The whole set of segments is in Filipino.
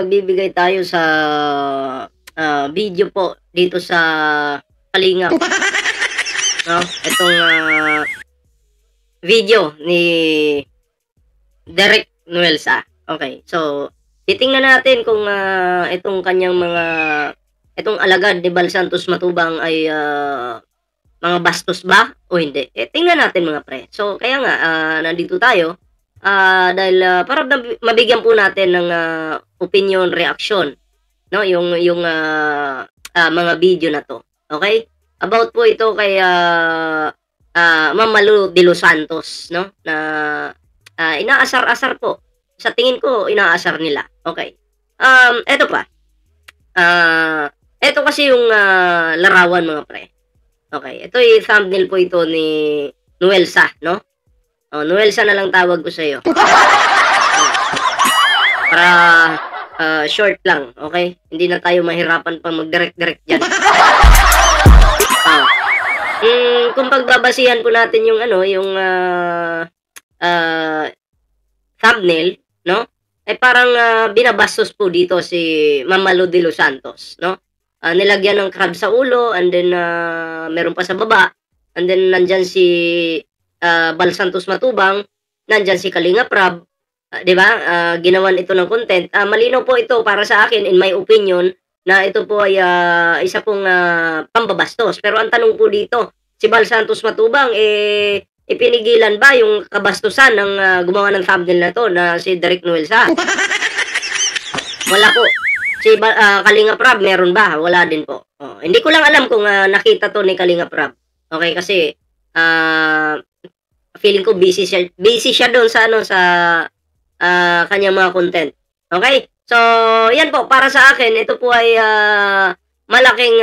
magbibigay tayo sa, video po dito sa Kalingap, 'no? Itong, video ni Derek Nuelsa. Okay, so titingnan natin kung, itong alagad ni Bal Santos Matubang ay, mga bastos ba o hindi? Eh, tingnan natin mga pre. So kaya nga, nandito tayo, dahil, para mabigyan po natin ng, opinion, reaksyon, 'no, yung, mga video na 'to, okay? About po ito kay, Ma'am Malu de los Santos, 'no, na, inaasar-asar po. Sa tingin ko inaasar nila, okay. Eto pa, eto kasi yung, larawan mga pre. Okay, ito yung thumbnail po ito ni Nuelsa, 'no? Oh, Nuelsa na lang tawag ko sa'yo. Para, short lang, okay? Hindi na tayo mahirapan pang mag-direct-direct dyan. Ah, kung pagbabasihan po natin yung ano, yung, thumbnail, 'no? Ay parang, binabastos po dito si Ma'am Malu de los Santos, 'no? Nilagyan ng crab sa ulo and then, meron pa sa baba, and then nandyan si, Bal Santos Matubang, nandyan si Kalinga Prab, 'di ba? Ginawan ito ng content. Malinaw po ito para sa akin, in my opinion, na ito po ay, isa pong, pambabastos. Pero ang tanong po dito, si Bal Santos Matubang, ipinigilan ba yung kabastusan ng, gumawa ng thumbnail na 'to na si Derek Nuelsa? Wala po. Si Kalinga Prab meron ba? Wala din po. Oh, hindi ko lang alam kung, nakita 'to ni Kalinga Prab. Okay, kasi, feeling ko busy siya doon sa ano, sa, kanyang mga content. Okay? So, yan po, para sa akin, ito po ay, malaking,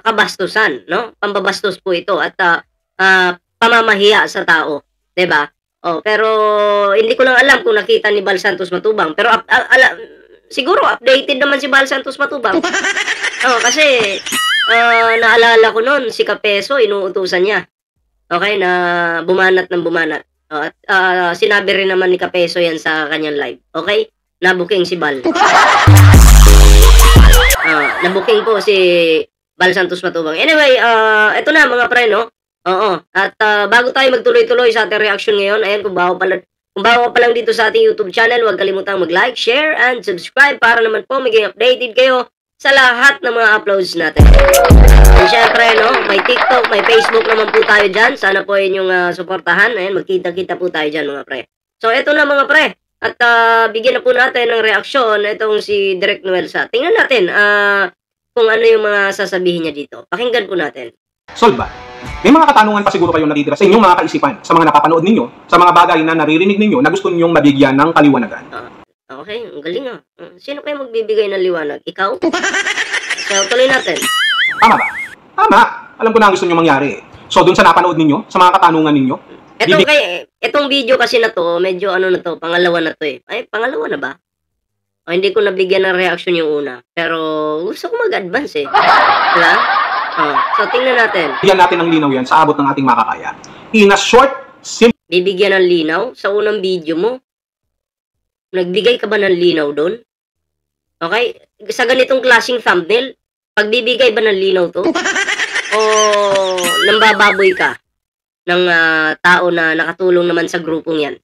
kabastusan, 'no? Pambabastos po ito at, pamamahiya sa tao, 'di ba? Oh, pero hindi ko lang alam kung nakita ni Bal Santos Matubang, pero siguro updated naman si Bal Santos Matubang. Oh, kasi, naalala ko noon si Kapeso inuutusan niya. Okay, na bumanat ng bumanat. Oh, at, sinabi rin naman ni Kapeso yan sa kanyang live. Okay? Na-booking si Bal. Na-booking po si Bal Santos Matubang. Anyway, ito na mga pre, no? Oo. At, bago tayo magtuloy-tuloy sa ating reaction ngayon, ayan, kung bago pa lang dito sa ating YouTube channel, huwag kalimutang mag-like, share, and subscribe para naman po maging updated kayo sa lahat ng mga uploads natin. And syempre, no, may TikTok, may Facebook naman po tayo dyan. Sana po inyong suportahan. Ayan, magkita-kita po tayo dyan mga pre. So, eto na mga pre. At bigyan na po natin ng reaksyon itong si Derek Nuelsa. Tingnan natin kung ano yung mga sasabihin niya dito. Pakinggan po natin. Solve ba? May mga katanungan pa siguro kayong natitira sa inyong mga kaisipan, sa mga napapanood ninyo, sa mga bagay na naririnig ninyo na gusto ninyong mabigyan ng kaliwanagan. Okay, ang galing ah. Sino kayo magbibigay ng liwanag? Ikaw? So, tuloy natin. Tama ba? Tama. Alam ko na ang gusto niyo mangyari. So, dun sa napanood ninyo, sa mga katanungan ninyo, Itong video kasi na to, medyo ano na to, pangalawa na to eh. Ay, pangalawa na ba? Hindi ko nabigyan ng reaction yung una. Pero gusto ko mag-advance eh. Diba? So, tingnan natin. Bigyan natin ng linaw yan sa abot ng ating makakaya. In a short, simple... Bibigyan ng linaw? Sa unang video mo? Nagbigay ka ba ng linaw doon? Okay? Sa ganitong klaseng thumbnail, pagbibigay ba ng linaw to? O nambababoy ka ng tao na nakatulong naman sa grupong yan?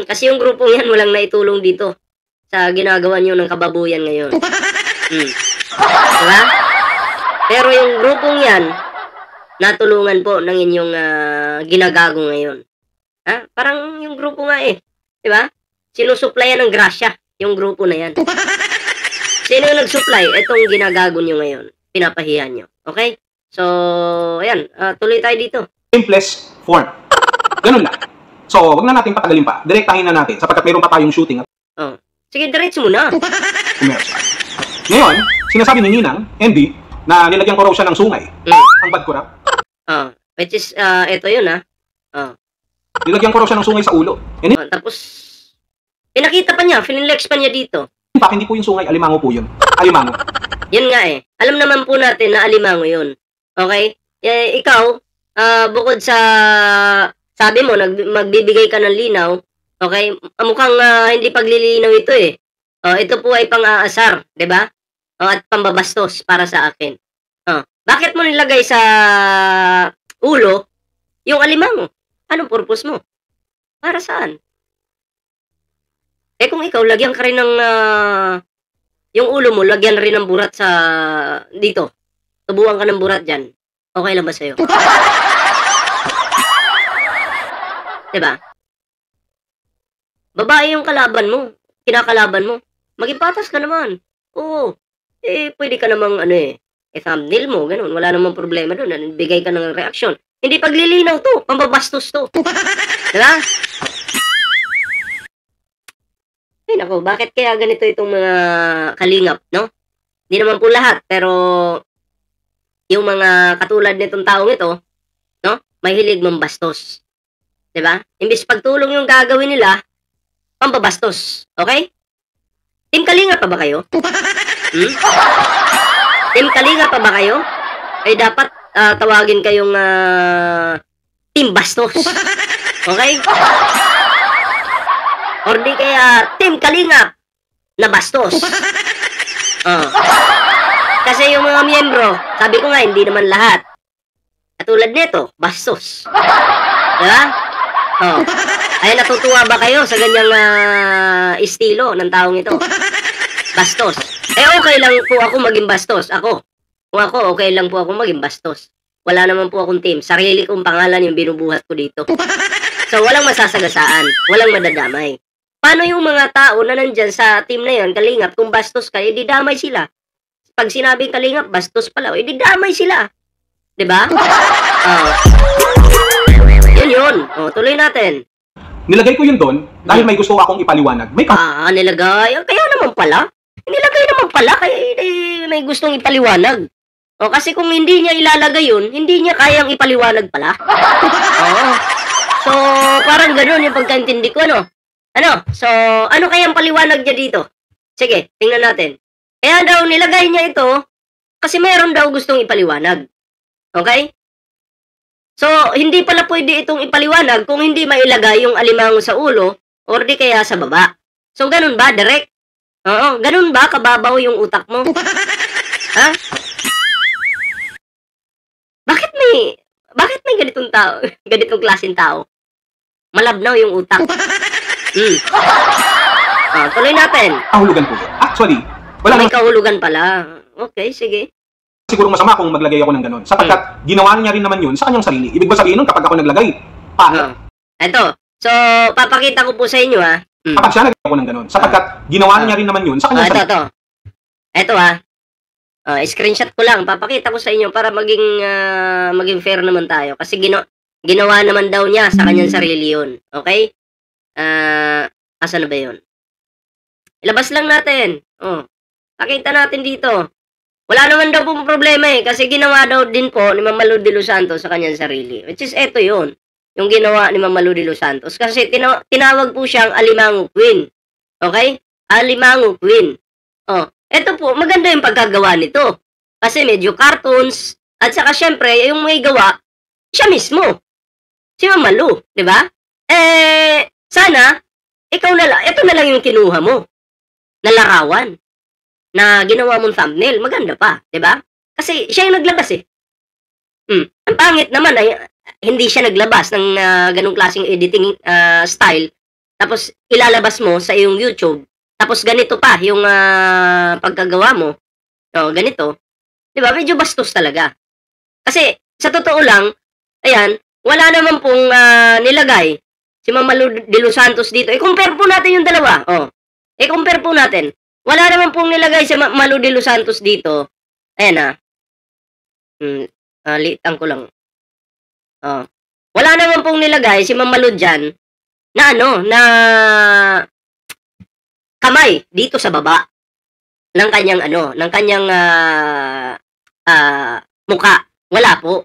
Kasi yung grupong yan walang naitulong dito sa ginagawa nyo ng kababuyan ngayon. Diba? Pero yung grupong yan, natulungan po ng inyong ginagago ngayon. Parang yung grupo nga eh. Diba? Sinusuplayan ng grasya yung grupo na yan. Sino yung nag-supply? Itong ginagago nyo ngayon. Pinapahiyan nyo. Okay? So, ayan. Tuloy tayo dito. Simplest form. Ganun lang. So, wag na natin patagalin pa. Direktahin na natin sapagkat mayroon pa tayong shooting. Sige, diretso mo na. Ngayon, sinasabi ni Ninang, MB, na nilagyan ko raw siya ng sungay. Ang bad ko raw. Which is, ito yun Nilagyan ko raw siya ng sungay sa ulo. Tapos, pinakita pa niya, finilex pa niya dito. In fact, hindi po yung sungay, alimango po yun. Alimango. Yun nga eh. Alam naman po natin na alimango yun. Okay? Ikaw, bukod sa, sabi mo, magbibigay ka ng linaw, okay? Mukhang hindi paglilinaw ito eh. Oh, ito po ay pang-aasar, 'di ba? Oh, at pambabastos para sa akin. Oh, bakit mo nilagay sa ulo yung alimango? Anong purpose mo? Para saan? Eh kung ikaw lagyan ka rin ng yung ulo mo lagyan rin ng burat sa dito. Tubuan ka ng burat diyan. Okay lang ba sa'yo? 'Di ba? Babae yung kalaban mo, kinakalaban mo. Maging patas ka naman. Oo. Eh, pwede ka namang ano thumbnail mo, ganun. Wala namang problema doon. Bigay ka ng reaksyon. Hindi paglilinaw to, pambabastos to. Diba? Ay, naku, bakit kaya ganito itong mga kalingap, no? Hindi naman po lahat, pero yung mga katulad nitong taong ito, no? Mahilig mambastos. Diba? Imbis pagtulong yung gagawin nila, pambabastos. Okay? Team Kalinga pa ba kayo? Team Kalinga pa ba kayo? Ay dapat tawagin kayong Team Bastos. Okay? Or di kaya Team Kalinga na Bastos. Kasi yung mga miyembro, sabi ko nga, hindi naman lahat. Katulad nito, Bastos. Diba? Ay, natutuwa ba kayo sa ganyang estilo ng taong ito? Bastos. Eh, okay lang po ako maging bastos. Kung ako, okay lang po ako maging bastos. Wala naman po akong team. Sarili kong pangalan yung binubuhat ko dito. So, walang masasagasaan. Walang madadamay. Paano yung mga tao na nandyan sa team na yun, Kalingap, kung bastos ka, ididamay sila. Pag sinabing Kalingap, bastos pala, ididamay sila. Diba? Yun. Tuloy natin. Nilagay ko yun doon dahil may gusto akong ipaliwanag. Nilagay. Kaya naman pala. Nilagay naman pala kaya may gustong ipaliwanag. Kasi kung hindi niya ilalagay yun, hindi niya kayang ipaliwanag pala. So, parang gano'n yung pagkaintindi ko, ano? So, ano kayang paliwanag niya dito? Sige, tingnan natin. Kaya daw nilagay niya ito kasi mayroon daw gustong ipaliwanag. Okay? So, hindi pala pwede itong ipaliwanag kung hindi mailagay yung alimango sa ulo or di kaya sa baba. So, ganun ba? Direct? Oo, ganun ba? Kababaw yung utak mo? Ha? Bakit may ganitong tao? Ganitong klaseng tao? Malabnaw yung utak. Tuloy natin. Kahulugan po. Actually, wala may kahulugan pala. Okay, sige. Siguro masama kung maglagay ako ng ganon. Sapagkat ginawa niya rin naman yun sa kanyang sarili. Ibig ba sabihin nun kapag ako naglagay? Ito. So, papakita ko po sa inyo Kapag siya naglagay ako ng ganon. Sapagkat ginawa niya rin naman yun sa kanyang sarili. Ito screenshot ko lang. Papakita ko sa inyo para maging fair naman tayo. Kasi ginawa naman daw niya sa kanyang sarili yun. Okay? Asan na ba yun? Ilabas lang natin. Pakita natin dito. Wala naman daw pong problema kasi ginawa daw din po ni Mama Lou de los Santos sa kanyang sarili. Which is eto yun. Yung ginawa ni Mama Lou de los Santos. Kasi tinawag po siyang Alimango Queen. Okay? Alimango Queen. Eto po, maganda yung pagkagawa nito. Kasi medyo cartoons. At saka syempre, yung may gawa, siya mismo. Si Mama Lou. Diba? Sana, ikaw na lang, ito na lang yung kinuha mo. Na larawan. Na ginawa mong thumbnail, maganda pa, 'di ba? Kasi siya yung naglabas Ang pangit naman ay hindi siya naglabas ng ganung klaseng editing style. Tapos ilalabas mo sa iyong YouTube. Tapos ganito pa yung pagkagawa mo. Ganito. 'Di ba? Medyo bastos talaga. Kasi sa totoo lang, ayan, wala naman pong nilagay si Mama Lou de los Santos dito. I-compare po natin yung dalawa. I-compare po natin. Wala naman pong nilagay si Mama Lou de los Santos dito. Ayan litan ko lang. Wala naman pong nilagay si Mama Lou dyan na na kamay dito sa baba ng kanyang ng kanyang mukha. Wala po.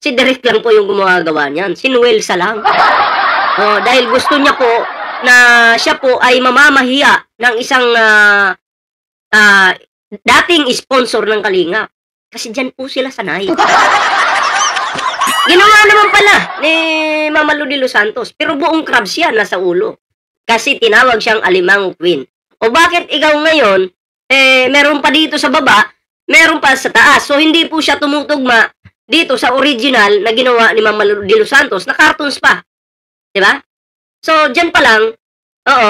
Si Derek lang po yung gumagawa niyan. Si Noel sa lang. Dahil gusto niya po na siya po ay mamamahiya ng isang dating sponsor ng Kalinga. Kasi dyan po sila sanay. Ginawa naman pala ni Mama Lou de los Santos. Pero buong crabs yan nasa ulo. Kasi tinawag siyang Alimango Queen. O bakit ikaw ngayon, meron pa dito sa baba, meron pa sa taas. So, hindi po siya tumutugma dito sa original na ginawa ni Ma'am Malu de los Santos na cartoons pa. Diba? So, dyan pa lang, oo,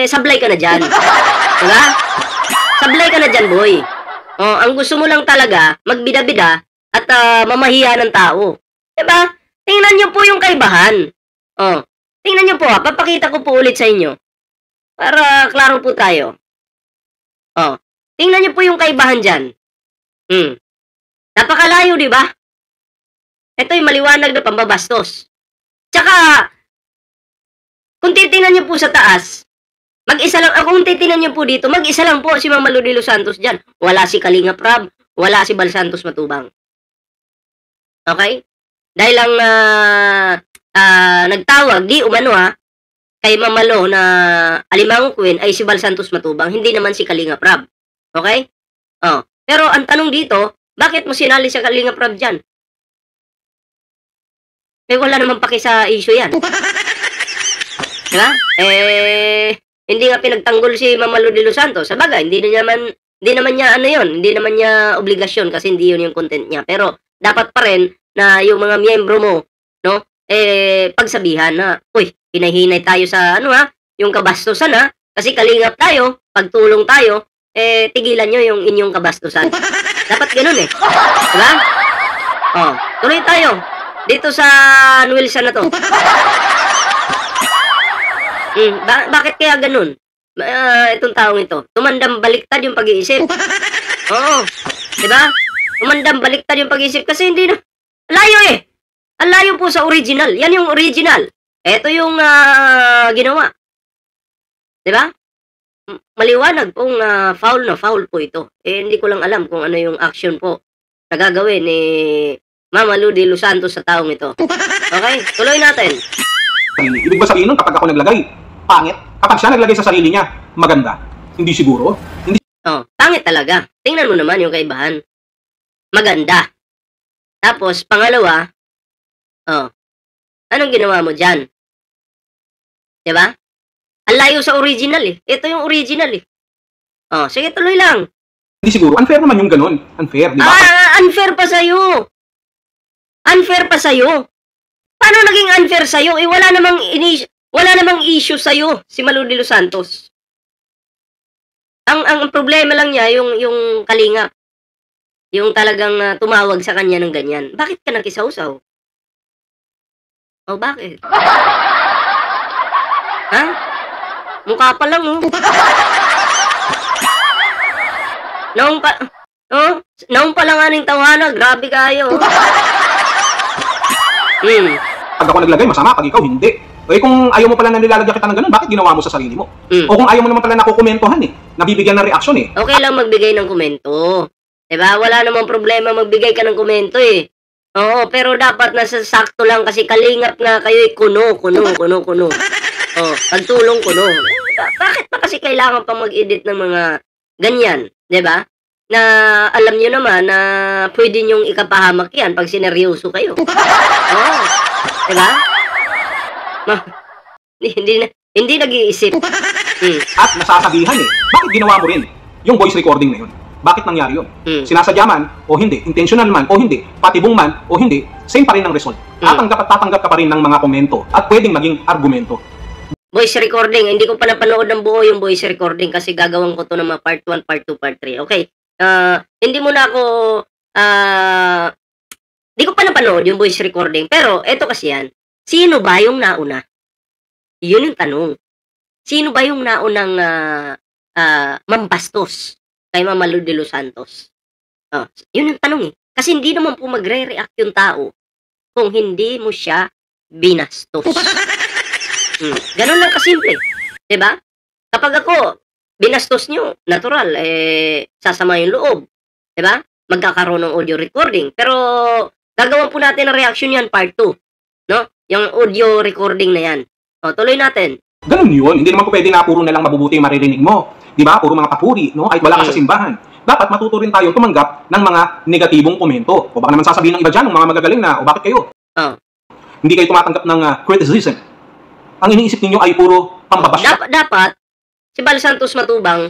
sablay ka na dyan. Diba? Sablay ka na dyan, boy. Oh, ang gusto mo lang talaga, magbida-bida at mamahiya ng tao. Diba? Tingnan nyo po yung kaibahan. Oh, tingnan nyo po papakita ko po ulit sa inyo. Para klaro po tayo. Oh, tingnan nyo po yung kaibahan dyan. Napakalayo, di ba? Ito yung maliwanag na pambabastos. Tsaka, kung titingnan nyo po sa taas, mag-isa lang, kung titingnan nyo po dito, mag-isa lang po si Ma'am Malu de los Santos dyan. Wala si Kalinga Prab, wala si Bal Santos Matubang. Okay? Dahil lang nagtawag, di umano kay Ma'am Malu na Alimango Queen ay si Bal Santos Matubang, hindi naman si Kalinga Prab. Okay? Oh. Pero ang tanong dito, bakit mo sinali sa Kalinga Prab dyan? Wala naman paki sa issue yan. Diba? Hindi nga pinagtanggol si Ma'am Malu de los Santos. Sabagay, hindi naman niya ano yun, hindi naman niya obligasyon kasi hindi yun yung content niya. Pero dapat pa rin na yung mga miyembro mo, no, pagsabihan na, uy, hinahinay tayo sa yung kabastusan kasi kalingap tayo, pagtulong tayo, tigilan nyo yung inyong kabastusan. Dapat ganun diba? Oh, tuloy tayo dito sa Wilson na to. Bakit kaya ganun? Itong taong ito, tumandang baliktad yung pag-iisip. Oo, diba? Tumandang baliktad yung pag-iisip kasi hindi na, layo ang layo po sa original. Yan yung original. Ito yung ginawa. Diba? Maliwanag pong foul na foul po ito. Hindi ko lang alam kung ano yung action po na gagawin ni Ma'am Malu de los Santos sa taong ito. Okay? Tuloy natin. Ibig ba sabihin nun kapag ako naglagay, pangit? Kapag siya naglagay sa sarili niya, maganda? Hindi siguro? Hindi. Pangit talaga. Tingnan mo naman yung kaibahan. Maganda. Tapos, pangalawa, anong ginawa mo dyan? Diba? Ang layo sa original Ito yung original sige, tuloy lang. Hindi siguro. Unfair naman yung ganun. Unfair, di ba? Unfair pa sa'yo. Unfair pa sa'yo. Paano naging unfair sa'yo? Wala namang issue sa'yo, si Malu de los Santos. Ang problema lang niya, yung Kalinga. Yung talagang tumawag sa kanya ng ganyan. Bakit ka nakisawsaw? Bakit? Mukha pa lang, Naong pa lang aning tawanan, grabe kayo. Pag ako naglagay, masama. Pag ikaw, hindi. Kung ayaw mo pala na nilalagyan kita ng ganun, bakit ginawa mo sa sarili mo? O kung ayaw mo naman pala nakukomentohan nabibigyan ng reaksyon Okay lang magbigay ng komento. Diba? Wala namang problema magbigay ka ng komento Oo, pero dapat nasa sakto lang kasi kalingap nga kayo kuno. Pagtulong kuno. Bakit pa kasi kailangan pa mag-edit ng mga ganyan? Diba? Na alam nyo naman na pwede nyong ikapahamak yan pag sineryoso kayo. Diba? Hindi nag-iisip. At nasasabihan bakit ginawa mo rin yung voice recording na yun? Bakit nangyari yun? Sinasadya man o hindi, intentional man o hindi, patibong man o hindi, same pa rin ang result. Tatanggap ka pa rin ng mga komento at pwedeng maging argumento. Voice recording, hindi ko pa napanood ng buo yung voice recording kasi gagawin ko to ng mga part 1, part 2, part 3. Okay. Hindi mo na ako hindi ko pa napanood yung voice recording, pero eto kasi yan. Sino ba yung nauna? Yun yung tanong. Sino ba yung naunang mambastos kay Ma'am Malu de los Santos? Yun yung tanong Kasi hindi naman po magre-react yung tao kung hindi mo siya binastos. Ganun lang kasimple. Diba? Kapag ako, binastos nyo, natural, sasama yung loob. Diba? Magkakaroon ng audio recording. Pero, gagawin po natin ang reaction yan, part 2. No? Yung audio recording na yan. Tuloy natin. Ganun yun. Hindi naman po pwede na puro na lang mabubuti yung maririnig mo. Diba? Puro mga papuri, no? Kahit wala ka sa simbahan. Dapat matuto rin tayong tumanggap ng mga negatibong komento. O baka naman sasabihin ng iba dyan, ng mga magagaling na, o bakit kayo? Hindi kayo tumatanggap ng criticism. Ang iniisip ninyo ay puro pambabasya. Dapat, si Bal Santos Matubang,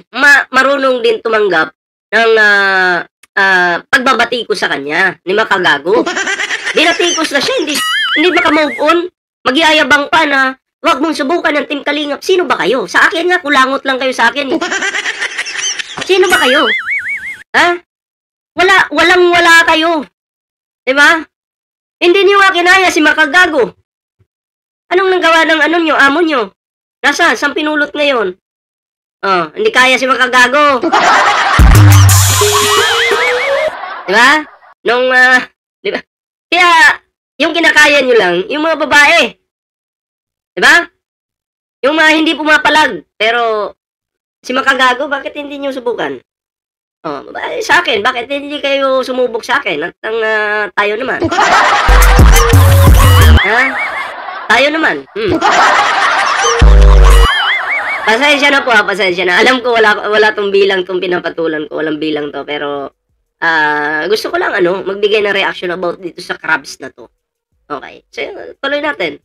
marunong din tumanggap ng pagbabati ko sa kanya, ni Makagago. Binatikos na siya, hindi makamove on. Magyayabang pa na, wag mong subukan ng Team Kalingap. Sino ba kayo? Sa akin nga, kulangot lang kayo sa akin. Sino ba kayo? Ha? Walang-wala kayo. Diba? Hindi niyo nga kinaya si Makagago. Anong nanggawa ng amo nyo? Nasaan? Saan pinulot ngayon? Oh, hindi kaya si Makagago. Diba? Diba? Kaya, yung kinakaya nyo lang, yung mga babae. Diba? Yung mga hindi pumapalag. Pero, si Makagago, bakit hindi nyo subukan? Oh, sa akin, bakit hindi kayo sumubok sa akin? At tayo naman. Ha? Tayo naman. Pasensya na po, pasensya na. Alam ko wala tong bilang tong pinapatulan ko, walang bilang to, pero gusto ko lang magbigay ng reaction about dito sa crabs na to. Okay. So, tuloy natin.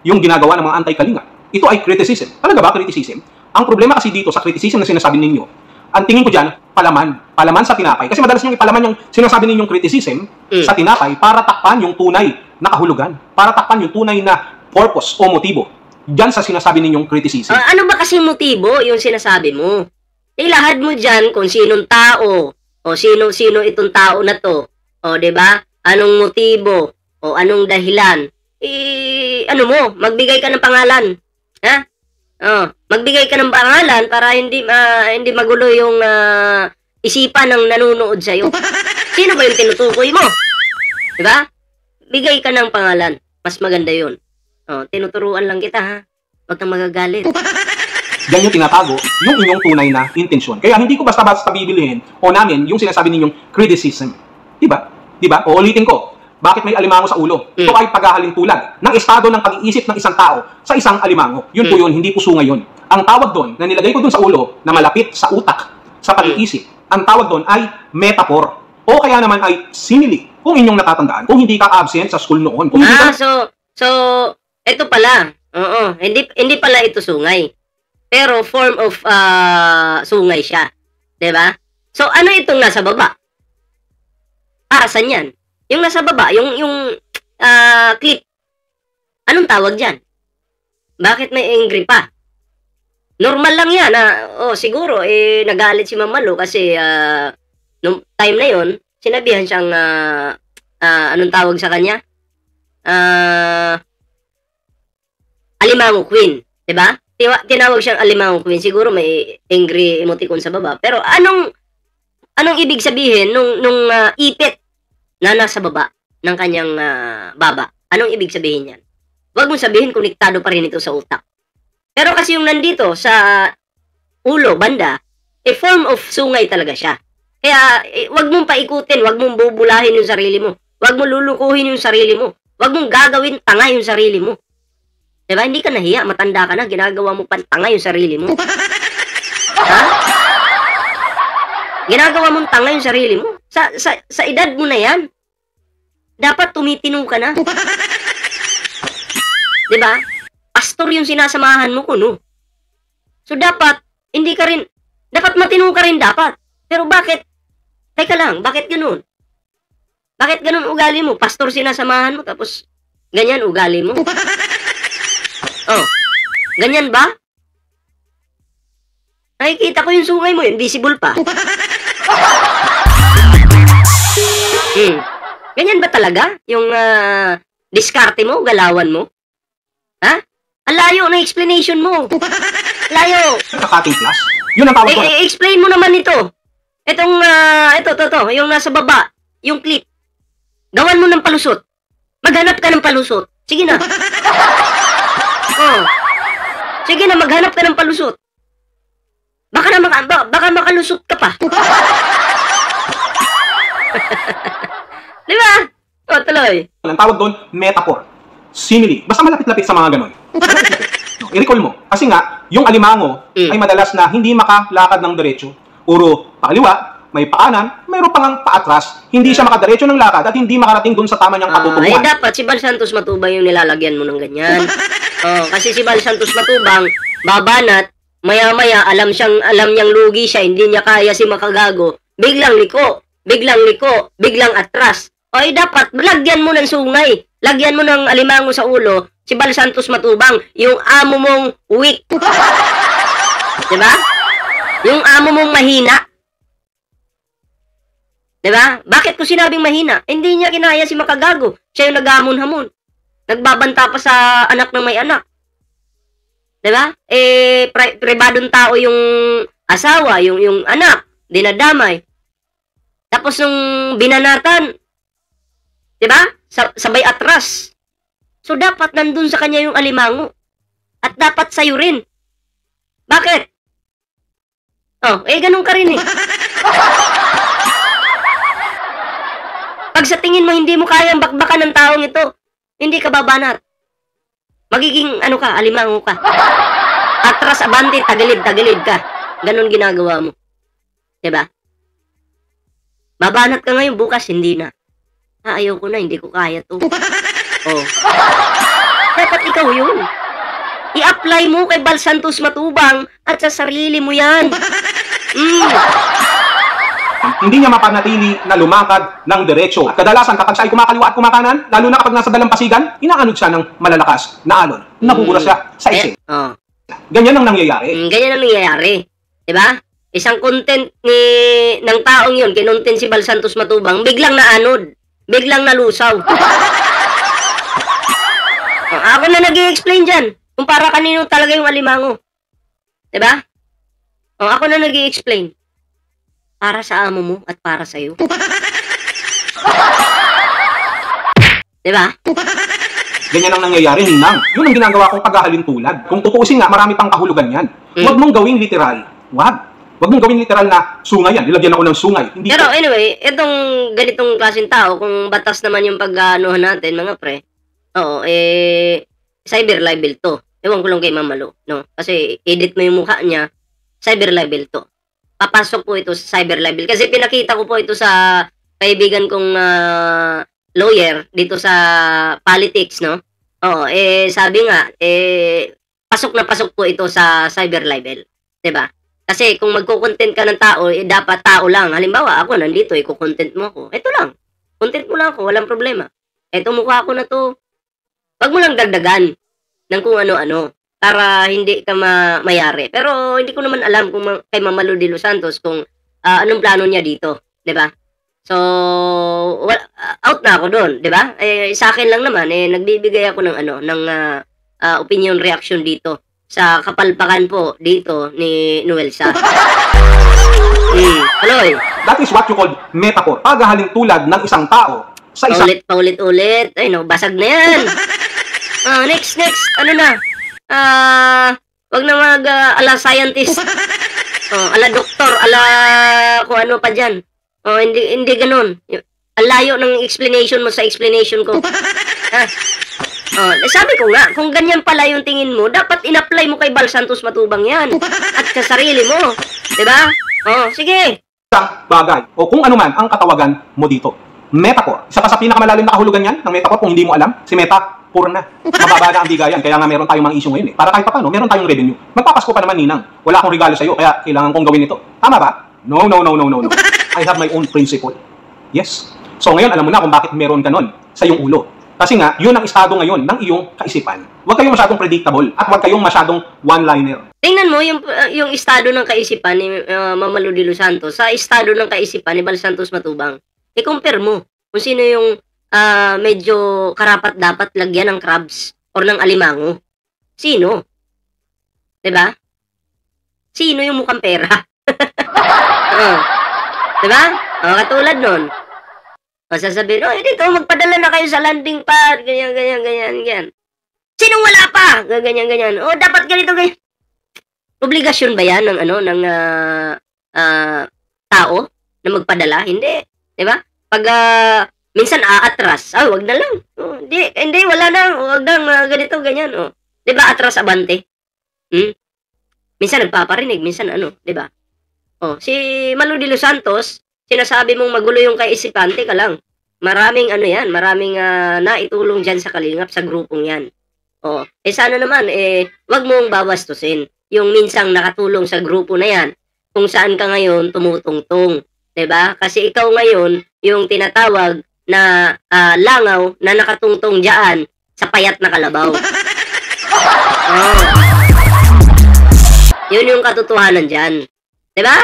Yung ginagawa ng mga anti-Kalinga, ito ay criticism. Talaga ba criticism? Ang problema kasi dito sa criticism na sinasabi ninyo, ang tingin ko dyan, palaman sa tinapay. Kasi madalas niyong ipalaman yung sinasabi ninyong criticism sa tinapay para takpan yung tunay na kahulugan, para takpan yung tunay na purpose o motibo dyan sa sinasabi ninyong criticism. Ano ba kasi motibo yung sinasabi mo? Ilahad mo dyan kung sinong tao, o sino itong tao na to, o diba? Anong motibo, o anong dahilan. Magbigay ka ng pangalan. Ha? Magbigay ka ng pangalan para hindi magulo yung isipan ng nanonood sa'yo. Sino ba yung tinutukoy mo? Diba? Bigay ka ng pangalan. Mas maganda yun. Tinuturuan lang kita, ha? Huwag kang magagalit. Diyan yung tinatago yung inyong tunay na intensyon. Kaya hindi ko basta-basta bibilihin o namin yung sinasabi ninyong criticism. Diba? Diba? O ulitin ko, bakit may alimango sa ulo? Ito ay paghahalin tulad ng estado ng pag-iisip ng isang tao sa isang alimango. Yun po yun, hindi po sungay yun. Ang tawag doon, na nilagay ko doon sa ulo, na malapit sa utak, sa pag-iisip, ang tawag doon ay metaphor. O kaya naman ay simile. Kung inyong natatandaan, kung hindi ka absent sa school noon. Kung hindi ka... So, ito pala. Oo, hindi pala ito sungay. Pero form of sungay siya. 'Di ba? So, ano itong nasa baba? Saan yan? Yung nasa baba, yung clip. Anong tawag dyan? Bakit may angry pa? Normal lang yan. Siguro, nagalit si Mamalo kasi nung time na yon sinabihan siyang anong tawag sa kanya? Alimango Queen. Diba? Tinawag siyang Alimango Queen. Siguro may angry emoticon sa baba. Pero anong ibig sabihin nung ipit na nasa baba ng kanyang baba? Anong ibig sabihin yan? Huwag mong sabihin konektado pa rin ito sa utak. Pero kasi yung nandito sa ulo, banda, form of sungay talaga siya. Kaya huwag mong paikutin, huwag mong bubulahin yung sarili mo. Huwag mong lulukuhin yung sarili mo. Huwag mong gagawin tanga yung sarili mo. Diba? Hindi ka nahiya, matanda ka na, ginagawa mo pantanga yung sarili mo. Ha? Ginagawa mong tanga yung sarili mo. Sa edad mo na yan, dapat tumitino ka na. Diba? Pastor yung sinasamahan mo kuno. So dapat, dapat matino ka rin dapat. Pero bakit? Teka lang, bakit ganun? Bakit ganun ugali mo? Pastor sinasamahan mo, tapos ganyan ugali mo. Ganyan ba? Nakikita ko yung sungay mo, invisible pa. Ganyan ba talaga? Yung diskarte mo, galawan mo? Ha? Ang layo na explanation mo. Layo. Kakating class. Yun ang tawag ko. Explain mo naman ito. Ito, yung nasa baba, yung clip. Gawan mo ng palusot. Maghanap ka ng palusot. Sige na. Sige na, maghanap ka ng palusot. Baka makalusot ka pa. Di ba? Tuloy. Ang tawag doon, metaphor. Simile. Basta malapit-lapit sa mga ganon. I-recall mo. Kasi nga, yung alimango ay madalas na hindi makalakad ng diretso. Puro pakaliwa, may paanan, mayroon pang paatras, hindi siya makadiretso ng lakad at hindi makarating dun sa tama niyang patutunguhan. Dapat si Bal Santos Matubang yung nilalagyan mo ng ganyan. Kasi si Bal Santos Matubang, babanat, Maya-maya, alam niyang lugi siya, hindi niya kaya si makagago. Biglang liko, biglang atras. O dapat, lagyan mo ng sungay. Lagyan mo ng alimango sa ulo, si Bal Santos Matubang, yung amo mong weak. Diba? Yung amo mong mahina. Diba? Bakit ko sinabing mahina? Hindi niya kinaya si makagago. Siya yung naghamon-hamon. Nagbabanta pa sa anak ng may anak. Diba? Pribadong tao yung asawa, yung anak, dinadamay. Tapos nung binanatan, diba? Sabay atras. So, dapat nandun sa kanya yung alimango. At dapat sa'yo rin. Bakit? Ganun ka rin eh. Pag sa tingin mo hindi mo kayang bakbakan ng taong ito, hindi ka babanat. Magiging alimango ka. Atras, abante, tagilid ka. Ganon ginagawa mo. Diba? Babanat ka ngayon, bukas hindi na. Ayaw ko na, hindi ko kaya to. Dapat ikaw yun. I-apply mo kay Bal Santos Matubang at sa sarili mo yan. Hindi niya mapanatili na lumakad ng diretsyo. At kadalasan kapag siya ay kumakaliwa at kumakanan, lalo na kapag nasa dalampasigan, inaanod siya ng malalakas na alon. Naguguras siya sa isin. Ganyan ang nangyayari. Ganyan ang nangyayari. Diba? Isang content ng taong yun, kinontent si Bal Santos Matubang, biglang naanod. Biglang nalusaw. Ako na nag-i-explain dyan. Kung para kanino talaga yung alimango. Diba? Ako na nag-i-explain. Para sa amo mo at para sa'yo. Diba? Ganyan ang nangyayari, Ninang. Yun ang ginagawa kong paghahalin tulad. Kung tutuusin nga, marami pang kahulugan yan. Huwag mong gawing literal. Huwag mong gawing literal na sungay yan. Nilagyan ako ng sungay. Hindi pero anyway, itong ganitong klaseng tao, kung batas naman yung pag-anuhan natin, mga pre, cyber libel to. Ewan ko lang kay Mamalo, no? Kasi edit mo yung mukha niya, cyber libel to. Papasok po ito sa cyber libel. Kasi pinakita ko po ito sa kaibigan kong lawyer dito sa politics, no? Sabi nga, pasok na pasok po ito sa cyber libel. Diba? Kasi kung magko-content ka ng tao, dapat tao lang. Halimbawa, ako nandito, i-content mo ako. Ito lang. Content mo lang ako, walang problema. Ito mukha ko na to. Wag mo lang dagdagan ng kung ano-ano para hindi ka mayari. Pero hindi ko naman alam kung kay Mamalo de los Santos kung anong plano niya dito, 'di ba? So out na ako doon, 'di ba? Sa akin lang naman nagbibigay ako ng opinion reaction dito sa kapalpakan po dito ni Noel Sa. Haloy. That is what you call metaphor. Paghahalin tulad ng isang tao sa isang... Paulit-ulit. Ay no, basag na yan. Next. Ano na? Wag na ala scientist. Ala doktor, ala kung ano pa dyan. Hindi ganun. Ang layo ng explanation mo sa explanation ko. Sabi ko nga, kung ganyan pala yung tingin mo, dapat in-apply mo kay Bal Santos Matubang yan. At sa sarili mo. Diba? Sige. Bagay, o kung ano man ang katawagan mo dito. Metaphor. Isa pa sa pinakamalalim na kahulugan yan, ng metaphor, kung hindi mo alam, si metaphor na. Mababa na ang bigayan, kaya nga meron tayong mga issue ngayon Para kahit pa paano, meron tayong revenue. Magpapasko pa naman, Ninang. Wala akong regalo sa'yo, kaya kailangan kong gawin ito. Tama ba? No. I have my own principle. Yes. So ngayon, alam mo na kung bakit meron ka nun sa iyong ulo. Kasi nga, yun ang estado ngayon ng iyong kaisipan. Huwag kayong masyadong predictable at huwag kayong masyadong one-liner. Tingnan mo yung estado ng kaisipan ni Mamalo de los Santos sa estado ng kaisipan ni Bal Santos Matubang. I-compare mo kung sino yung medyo karapat dapat lagyan ng crabs or ng alimango. Sino? 'Di ba? Sino yung mukhang pera? 'Di ba? Katulad nun. Sasabihin, dito, magpadala na kayo sa landing pad, ganyan. Sinong wala pa? Ganyan. Dapat ganito, ganyan. Obligasyon ba yan ng tao na magpadala? Hindi. Diba? Pag minsan aatras, wag na lang. Hindi, wala na. Wag na, ganito, ganyan. Diba, atras abante? Minsan nagpaparinig, minsan diba? Si Malo de los Santos, sinasabi mong magulo yung kaisipan, teka lang. Maraming maraming naitulong dyan sa Kalingap, sa grupong yan. Sana naman, wag mong babastusin yung minsang nakatulong sa grupo na yan, kung saan ka ngayon tumutungtong. 'Di ba? Kasi ikaw ngayon, yung tinatawag na langaw na nakatungtong diyan sa payat na kalabaw. Oh. Yun yung katotohanan dyan. 'Di ba?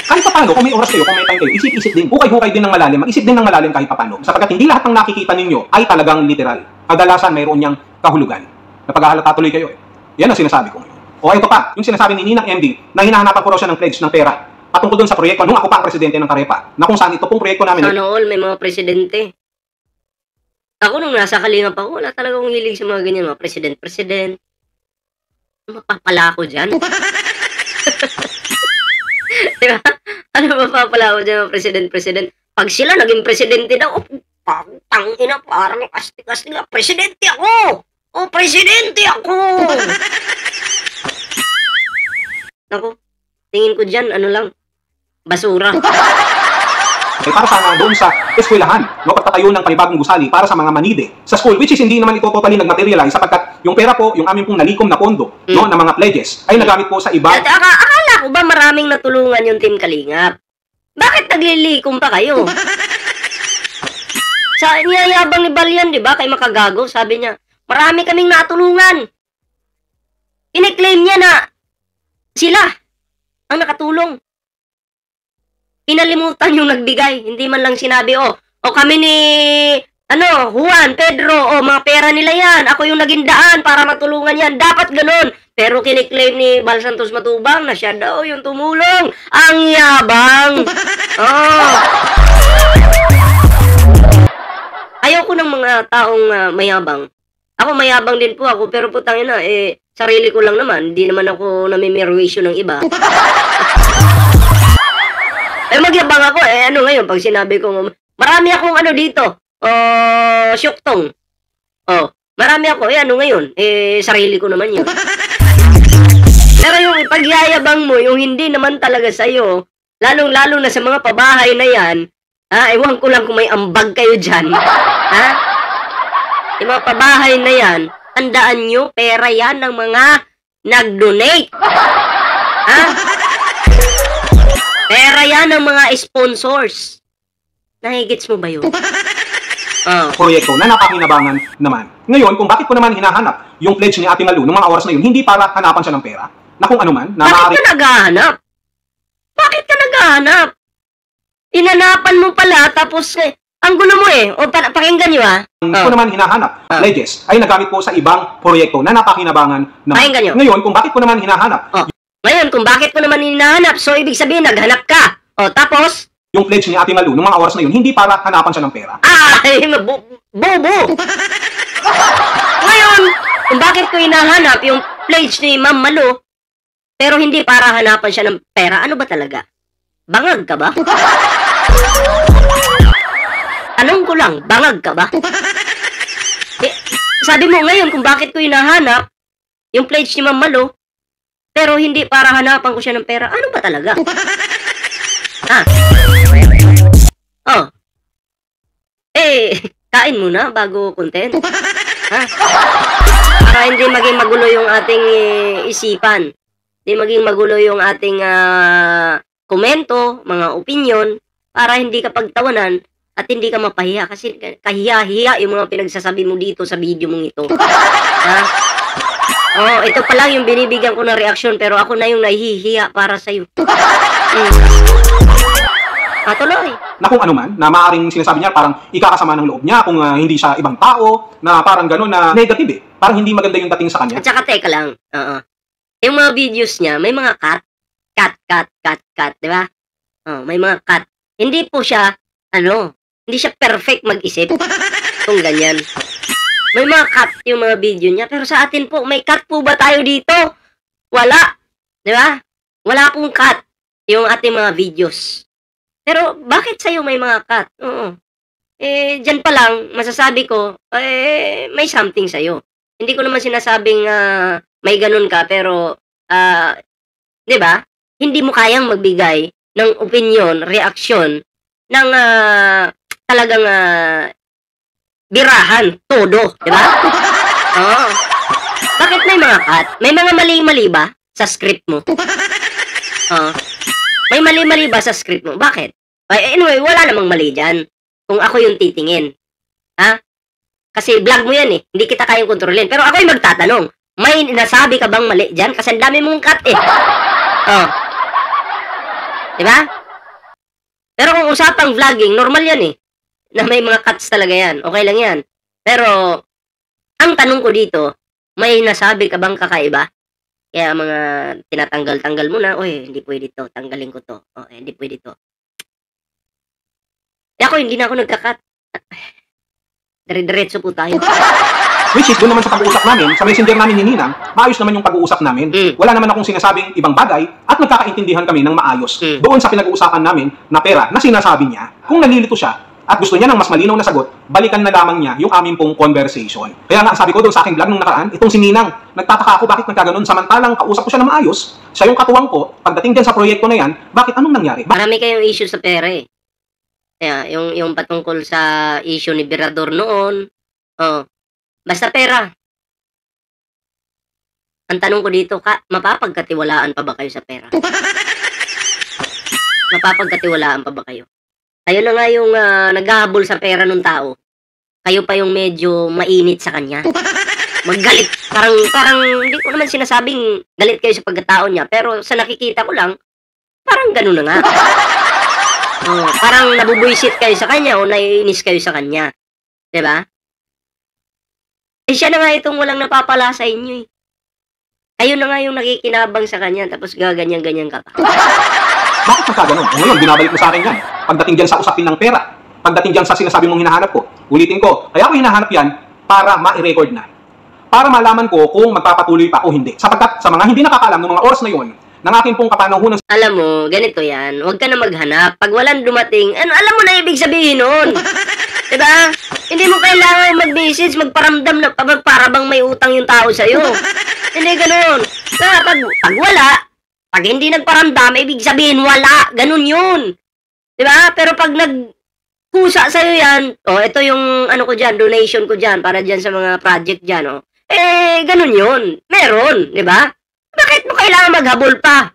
Kahit paano, kung may oras kayo, kung may time kayo, isip-isip din, hukay-hukay din ng malalim, mag-isip din ng malalim kahit paano. Sapagkat hindi lahat ng nakikita ninyo ay talagang literal. Kadalasan mayroon niyang kahulugan. Napaghahalata tuloy kayo eh. Yan ang sinasabi ko ngayon. O ito pa, yung sinasabi ni Ninang MD na hinahanapan ko raw siya ng pledge ng pera patungkol doon sa proyekto nung ako pa ang presidente ng Karepa, na kung saan ito pong proyekto namin. Sana all, may mga presidente. Ako nung nasa Kalingap ako, wala talaga akong hilig sa mga ganyan, mga president. Mapapala ako dyan. Diba? Ano mapapala ako dyan, mga president? Pag sila naging presidente daw, tangina, parang kastig-kastig nga, presidente ako! Oh, presidente ako! Ako, tingin ko dyan, ano lang, basura. Para sana doon sa eskwelahan, no, pagtatayo ng panibagong gusali para sa mga manide sa school, which is hindi naman ito totally nag-materialize sapagkat yung pera po, yung aming pong nalikom na pondo, no, ng mga pledges, ay nagamit po sa iba. Akala ko ba maraming natulungan yung Team Kalingap? Bakit naglilikom pa kayo? Sa niyayabang ni Balyan, di ba, kay Makagago, sabi niya, marami kaming natulungan. Ine-claim niya na sila ang nakatulong. Inalimutan yung nagbigay. Hindi man lang sinabi, o kami ni, Juan, Pedro, mga pera nila yan. Ako yung naging daan para matulungan yan. Dapat ganun. Pero kiniklaim ni Bal Santos Matubang na siya daw yung tumulong. Ang yabang. Ayoko ng mga taong mayabang. Ako mayabang din po ako, pero putangin na, sarili ko lang naman. Hindi naman ako namimirwisyo ng iba. Magyabang ako, ano ngayon, pag sinabi ko, marami akong dito, syuktong. Marami ako, ano ngayon, sarili ko naman yun. Pero yung pagyayabang mo, yung hindi naman talaga sa'yo, lalong-lalo na sa mga pabahay na yan, ewan ko lang kung may ambag kayo dyan, yung mga pabahay na yan, tandaan nyo, pera yan ng mga nag-donate. Pera yan ng mga sponsors. Nahigits mo ba yun? Proyekto na napakinabangan naman. Ngayon, kung bakit ko naman hinahanap yung pledge ni Ate Malu ng mga oras na yun, hindi para hanapan siya ng pera, na kung ano man, na Bakit ka naghahanap? Inanapan mo pala, tapos, ang gulo mo o pakinggan nyo ko naman hinahanap, pledges, ay nagamit po sa ibang proyekto na napakinabangan naman. Pakinggan nyo. Ngayon, kung bakit ko naman hinahanap, Ngayon, kung bakit ko naman hinahanap, so ibig sabihin, naghanap ka. Tapos? Yung pledge ni Ate Malu ng mga oras na yun, hindi para hanapan siya ng pera. Bobo! Ngayon, kung bakit ko hinahanap yung pledge ni Ma'am Malu, pero hindi para hanapan siya ng pera, ano ba talaga? Bangag ka ba? Anong ko lang, bangag ka ba? Sabi mo ngayon, kung bakit ko hinahanap yung pledge ni Ma'am Malu, pero hindi para hanapan ko siya ng pera. Ano ba talaga? Kain muna bago content. Para hindi maging magulo yung ating isipan. Hindi maging magulo yung ating komento, mga opinion, para hindi ka pagtawanan at hindi ka mapahiya. Kasi kahiya-hiya yung mga pinagsasabi mo dito sa video mong ito. Ito pa lang yung binibigyan ko ng reaksyon, pero ako na yung nahihiya para sa'yo. Tuloy. Na kung ano man, na maaaring sinasabi niya parang ikakasama ng loob niya kung hindi siya ibang tao, na parang gano'n na negative Parang hindi maganda yung dating sa kanya. At saka teka lang, yung mga videos niya, may mga cut, di ba? May mga cut. Hindi po siya, hindi siya perfect mag-isip kung ganyan. May mga cut yung mga video niya, pero sa atin po, may cut po ba tayo dito? Wala. Di ba? Wala pong cut yung ating mga videos. Pero bakit sa'yo may mga cut? Dyan pa lang, masasabi ko, may something sa'yo. Hindi ko naman sinasabing may ganun ka, pero, di ba? Hindi mo kayang magbigay ng opinion, reaksyon, ng talagang birahan, todo, di ba? Bakit may mga cut? May mga mali-mali ba? sa script mo? May mali-mali ba sa script mo? Bakit? Anyway, wala namang mali dyan. Kung ako yung titingin. Ha? Kasi vlog mo yan eh. Hindi kita kayang kontrolin. Pero ako yung magtatanong. May nasabi ka bang mali dyan? Kasi ang dami mong cut eh. Diba? Pero kung usapang vlogging, normal yan eh. Na may mga cuts talaga yan. Okay lang yan. Pero, ang tanong ko dito, may nasabi ka bang kakaiba? Kaya mga tinatanggal-tanggal mo na, oy, hindi pwede to, tanggalin ko to. Hindi pwede to. Ako, hindi na ako nagka-cut. Dire-diretso po tayo. Which is, doon naman sa pag-uusap namin, sa messenger namin ni Ninang, maayos naman yung pag-uusap namin. Wala naman akong sinasabing ibang bagay at nagkakaintindihan kami ng maayos. Doon sa pinag-uusapan namin na pera na sinasabi niya, kung nalilito siya at gusto niya ng mas malinaw na sagot, balikan na lamang niya yung aming pong conversation. Kaya nga, sabi ko doon sa aking vlog nung nakaraan, itong si Ninang, nagtataka ako bakit nagkaganon, samantalang kausap ko siya ng maayos, siya yung katuwang ko, pagdating dyan sa proyekto na yan, bakit anong nangyari? Marami kayong issue sa pera eh. Kaya, yung patungkol sa issue ni Berador noon, basta pera. Ang tanong ko dito, mapapagkatiwalaan pa ba kayo sa pera? Mapapagkatiwalaan pa ba kayo? Kayo na nga yung naghahabol sa pera ng tao. Kayo pa yung medyo mainit sa kanya. Maggalit. Parang hindi ko naman sinasabing galit kayo sa pagkatao niya. Pero sa nakikita ko lang, parang ganun na nga. Parang nabubuisit kayo sa kanya o naiinis kayo sa kanya. Diba? Siya na nga itong walang napapala sa inyo eh. Kayo na nga yung nakikinabang sa kanya tapos gaganyan-ganyan ka pa. Bakit nagkaganon? Ngayon, binabalik mo sa akin yan. Pagdating dyan sa usapin ng pera, pagdating dyan sa sinasabi mong hinahanap ko, ulitin ko, kaya ako hinahanap yan para ma-record na. Para malaman ko kung magpapatuloy pa o hindi. Sapagkat sa mga hindi nakakaalam ng mga oras na yon, ng aking pong kapanahunan. Alam mo, ganito yan, huwag ka na maghanap. Pag walang dumating, alam mo na ibig sabihin nun. Diba? Hindi mo kailangan mag-message, magparamdam na para bang may utang yung tao sa'yo. Hindi ganun. Pag wala, pag hindi nagparamdam, ibig sabihin wala. Ganun yun. Diba? Pero pag nagkusa sa'yo yan, ito yung ano ko dyan, donation ko dyan, para dyan sa mga project dyan, ganun yun. Meron, diba? Bakit mo kailangan maghabol pa?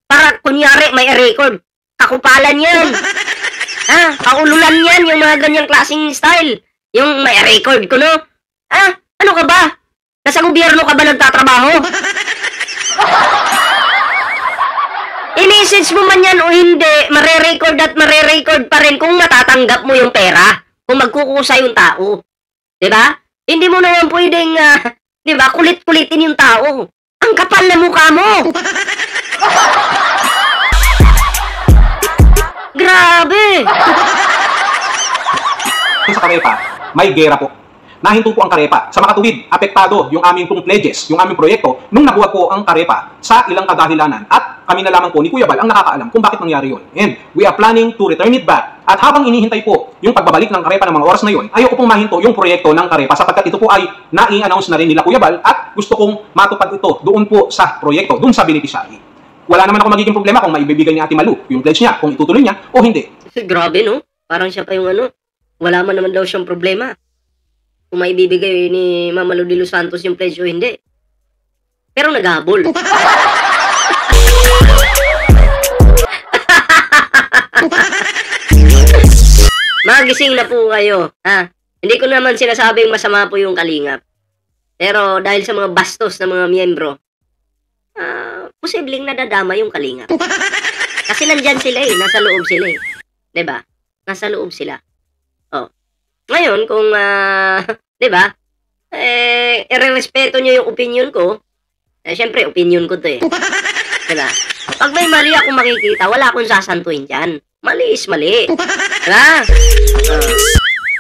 Para kunyari may record. Kakupalan yan. Kaululan yan, yung mga ganyang klaseng style. Yung may record ko, no? Ano ka ba? Nasa gobyerno ka ba nagtatrabaho? I-message mo man yan o hindi, mare-record at mare-record pa rin kung matatanggap mo yung pera. Kung magkukusa yung tao. Diba? Hindi mo naman pwedeng, diba, kulit-kulitin yung tao. Ang kapal na mukha mo. Grabe. Sa Karepa, may gera po. Nahinto po ang Karepa. Sa makatuwid, apektado yung aming pong pledges, yung aming proyekto, nung nabuhat po ang Karepa sa ilang kadahilanan. At kami na lamang po ni Kuya Bal ang nakakaalam kung bakit nangyari yun. And we are planning to return it back. At habang inihintay po yung pagbabalik ng Karepa ng mga oras na yun, ayoko pong mahinto yung proyekto ng Karepa sapagkat ito po ay nai-announce na rin nila Kuya Bal at gusto kong matupad ito doon po sa proyekto, doon sa beneficiary. Wala naman ako magiging problema kung maibibigay ni Ate Malu yung pledge niya, kung itutuloy niya o hindi. Grabe, no? Parang siya pa yung wala man naman daw siyang problema. Kung maibibigay ni Mama Lu de los Santos yung pledge o hindi. Pero naghahabol. Magising na po kayo. Hindi ko naman sinasabing masama po yung Kalingap. Pero dahil sa mga bastos ng mga miyembro, posibleng nadadama yung Kalingap. Kasi nandyan sila eh. Nasa loob sila eh. Diba? Nasa loob sila. Ngayon, kung, diba, irerespeto nyo yung opinion ko, syempre, opinion ko to eh. Diba? Pag may mali akong makikita, wala akong sasantuin dyan. Mali is mali. Diba?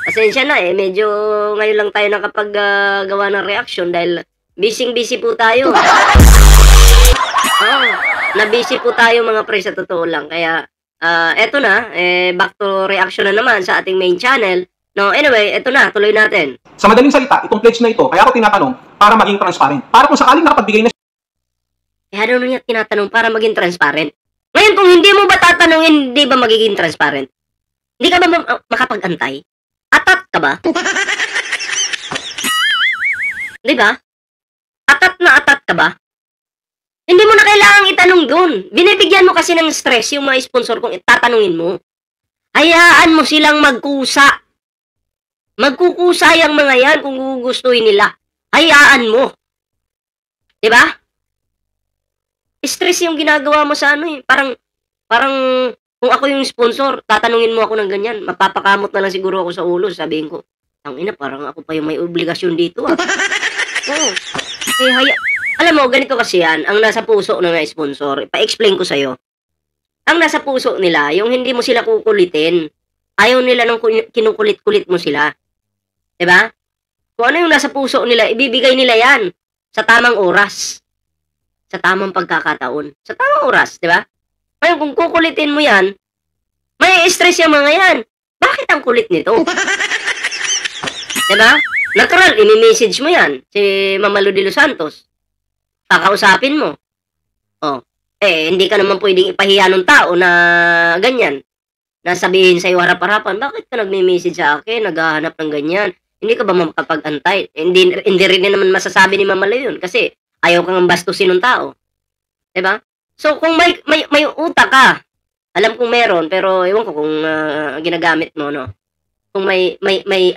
Pasensya na eh, medyo ngayon lang tayo nakapag-gawa ng reaction dahil busy po tayo. Na-busy po tayo mga pre sa totoo lang. Kaya, eto na, back to reaction na naman sa ating main channel. No, anyway, eto na, tuloy natin. Sa madaling salita, itong pledge na ito, kaya ako tinatanong para maging transparent. Para kung sakaling nakapagbigay na ano niya tinatanong para maging transparent? Ngayon, kung hindi mo ba tatanungin, hindi ba magiging transparent? Hindi ka ba makapag-antay? Atat ka ba? Di ba? Atat na atat ka ba? Hindi mo na kailangang itanong dun. Binibigyan mo kasi ng stress yung mga sponsor kung itatanungin mo. Hayaan mo silang magkusa. Magkukusa yung mga yan kung gugustuhin nila. Hayaan mo. Diba? Stress yung ginagawa mo sa ano eh. Parang kung ako yung sponsor, tatanungin mo ako ng ganyan. Mapapakamot na lang siguro ako sa ulo. Sabihin ko, tangina, parang ako pa yung may obligasyon dito ah. Oo. Alam mo, ganito kasi yan, ang nasa puso ng mga sponsor, pa-explain ko sa'yo. Ang nasa puso nila, yung hindi mo sila kukulitin, ayaw nila nung kinukulit-kulit mo sila. Diba? Kung ano yung nasa puso nila, ibibigay nila yan sa tamang oras. Sa tamang pagkakataon. Sa tamang oras, diba? Ngayon, kung kukulitin mo yan, may stress yung mga yan. Bakit ang kulit nito? Diba? Natural, ini-message mo yan, si Mama Lu de los Santos. Kakausapin mo. Oh, hindi ka naman pwedeng ipahiya ng tao na ganyan. Na sabihin sa'yo harap-harapan, bakit ka nagme-message sa akin, naghahanap ng ganyan? Hindi ka ba makapag-antay? Hindi rin naman masasabi ni Mama Lu yun kasi ayaw kang bastusin ng tao. Diba? So, kung may utak ka, alam kong meron, pero ewan ko kung ginagamit mo, no? Kung may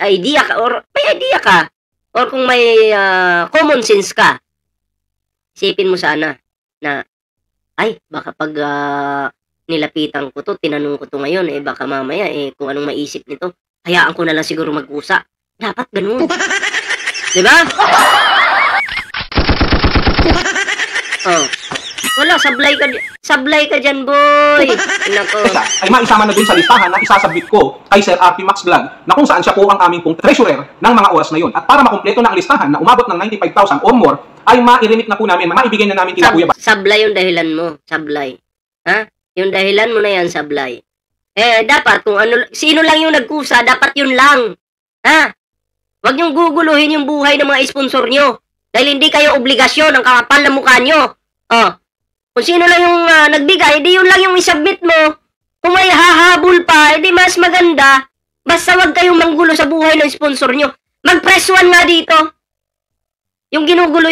idea ka, or kung may common sense ka, isipin mo sana na, ay, baka pag nilapitan ko to, tinanong ko to ngayon, baka mamaya, kung anong maisip nito, hayaan ko na lang siguro mag-usa. Dapat ganun. Diba? Oh. Wala, sablay ka dyan, boy. Nako. Ay maisama na dun sa listahan na isasabit ko kay Sir RP Max Vlog na kung saan siya po ang aming pong treasurer ng mga oras na yun. At para makumpleto na ang listahan na umabot ng 95,000 or more, ay ma-remit na po namin, maibigay na namin kila Kuya Bal. Sablay yung dahilan mo, sablay. Ha? Yung dahilan mo na yan, sablay. Dapat kung ano, sino lang yung nagkusa, dapat yun lang. Ha? Huwag niyong guguluhin yung buhay ng mga sponsor nyo. Dahil hindi kayo obligasyon ang kakapal na mukha nyo. Oh. Kung sino lang yung nagbigay, di yun lang yung isubmit mo. Kung may hahabol pa, edi mas maganda. Basta wag kayong manggulo sa buhay ng sponsor nyo. Mag-press 1 nga dito. Yung ginugulo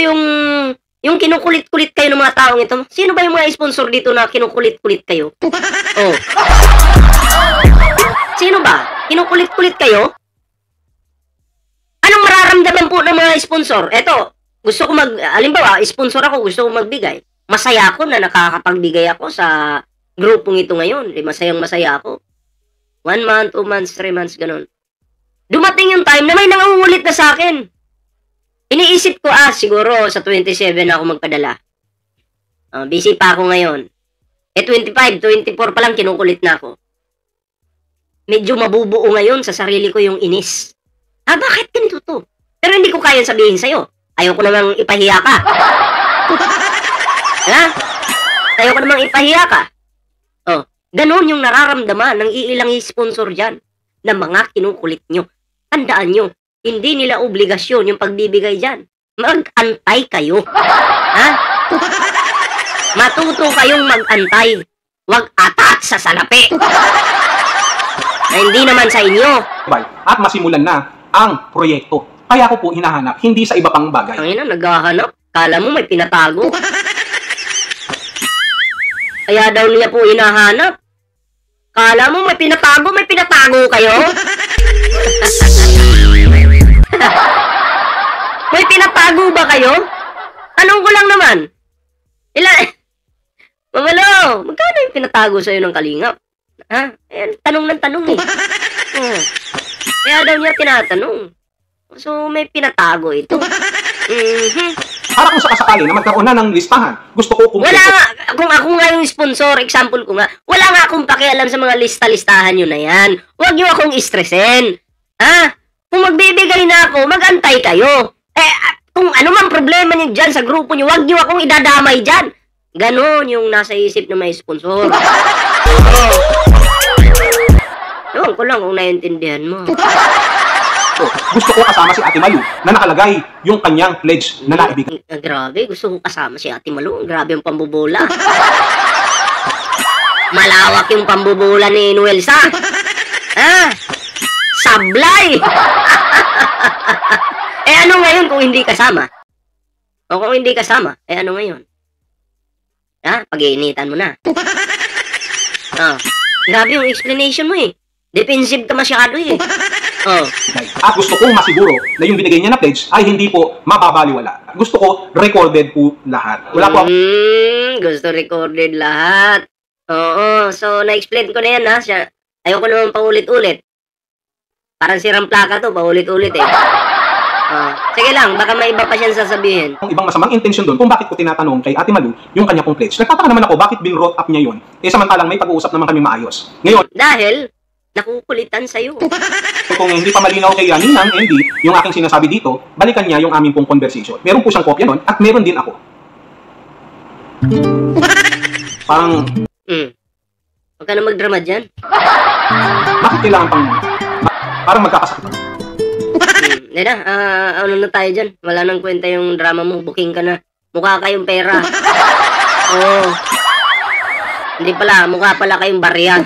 yung kinukulit-kulit kayo ng mga taong ito. Sino ba yung mga sponsor dito na kinukulit-kulit kayo? Oh. Sino ba? Kinukulit-kulit kayo? Anong mararamdaman po ng mga sponsor? Eto, gusto ko alimbawa, sponsor ako, gusto ko magbigay. Masaya ako na nakakapagbigay ako sa grupong ito ngayon. Masayang-masaya ako. 1 month, 2 months, 3 months, ganun. Dumating yung time na may nangungulit na sa akin. Iniisip ko, siguro sa 27 na ako magpadala. Busy pa ako ngayon. 25, 24 pa lang kinukulit na ako. Medyo mabubuo ngayon sa sarili ko yung inis. Bakit ganito to? Pero hindi ko kayang sabihin sa'yo. Ayaw ko namang ipahiya ka. Ha? Ayaw ko namang ipahiya ka. Ganon yung nararamdaman ng iilang sponsor dyan na mga kinukulit nyo. Tandaan nyo, hindi nila obligasyon yung pagbibigay dyan. Mag-antay kayo. Ha? Matuto kayong mag-antay. Huwag atat sa salapi. Na hindi naman sa inyo. At masimulan na ang proyekto. Kaya ko po hinahanap, hindi sa iba pang bagay. Ang ina, naghahanap. Kala mo may pinatago. Kaya daw niya po hinahanap. Kala mo may pinatago kayo? May pinatago ba kayo? Tanong ko lang naman. Mamalo, magkano yung pinatago sa'yo ng Kalingap? Ha? Tanong ng tanong eh. Kaya daw niya tinatanong. So, may pinatago ito. Para kung sakasakali na magkaroon na ng listahan, gusto ko kung... Wala nga, kung ako nga yung sponsor, example ko nga, wala nga akong pakialam sa mga lista-listahan nyo na yan. Huwag nyo akong istresin. Ha? Kung magbibigay na ako, mag-antay kayo. Kung ano man problema nyo dyan sa grupo nyo, huwag nyo akong idadamay dyan. Ganon yung nasa isip ng may sponsor. Ewan ko lang kung naiintindihan mo. Gusto ko kasama si Ate Malu na nakalagay yung kanyang pledge na naibigay. Grabe, gusto ko kasama si Ate Malu. Grabe yung pambubola. Malawak yung pambubola ni Nuelsa. Sablay! Ano ngayon kung hindi kasama? O kung hindi kasama, ano ngayon? Ha? Pag-iinitan mo na. Oh. Grabe yung explanation mo eh. Defensive ka masyado eh. Oh. At gusto kong masiguro na yung binigay niya na pledge ay hindi po mababaliwala. Gusto ko recorded po lahat. Wala po ako. Gusto recorded lahat. Oo. So, na-explain ko na yan ha. Ayoko naman paulit-ulit. Parang sirang plaka to, paulit-ulit eh. Sige lang, baka may iba pa siyang sasabihin. Ang ibang masamang intention doon kung bakit ko tinatanong kay Ate Malu yung kanya pong pledge. Nagtataka naman ako bakit binrot up niya yun. Samantalang may pag-uusap naman kami maayos. Ngayon, dahil nakukulitan sa'yo. Kung hindi pa malinaw kay Ninang, Andy, yung aking sinasabi dito, balikan niya yung aming pong conversation. Meron po siyang kopya nun at meron din ako. Parang... Huwag ka na magdrama dyan. Bakit kailangan pang... Parang magkakasakit. Hindi na, ano na tayo dyan? Wala nang kwenta yung drama mo, booking ka na. Mukha kayong pera. Oo. Hindi pala, mukha pala kayong barya.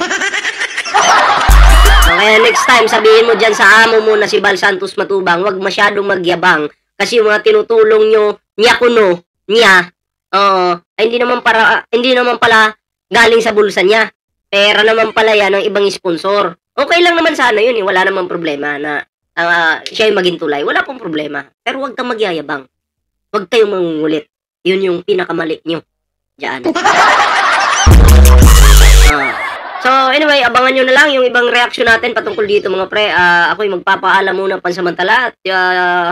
Kaya next time, sabihin mo dyan sa amo mo na si Bal Santos Matubang, wag masyadong magyabang. Kasi yung mga tinutulong nyo, niya kuno, niya, ay hindi naman pala galing sa bulsa niya. Pera naman pala yan ng ibang sponsor. Okay lang naman sana yun eh, wala namang problema na siya yung maging tulay. Wala pong problema. Pero wag kang magyayabang. Wag kayong mangungulit. Yun yung pinakamali nyo. Diyan. So anyway, abangan nyo na lang yung ibang reaction natin patungkol dito mga pre. Ako'y magpapaalam muna pansamantala at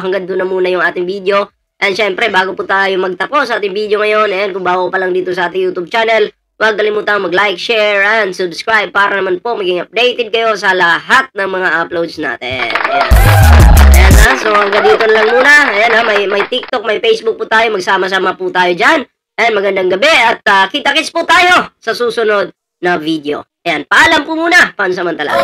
hanggang doon na muna yung ating video. And syempre, bago po tayo magtapos sa ating video ngayon, and kung bago pa lang dito sa ating YouTube channel, huwag kalimutang mag-like, share, and subscribe para naman po maging updated kayo sa lahat ng mga uploads natin. Ayan ha, so hanggang dito na lang muna. Ayan ha, may TikTok, may Facebook po tayo, magsama-sama po tayo dyan. And magandang gabi at kita-kits po tayo sa susunod na video. Ayan, paalam po muna, pansamantala.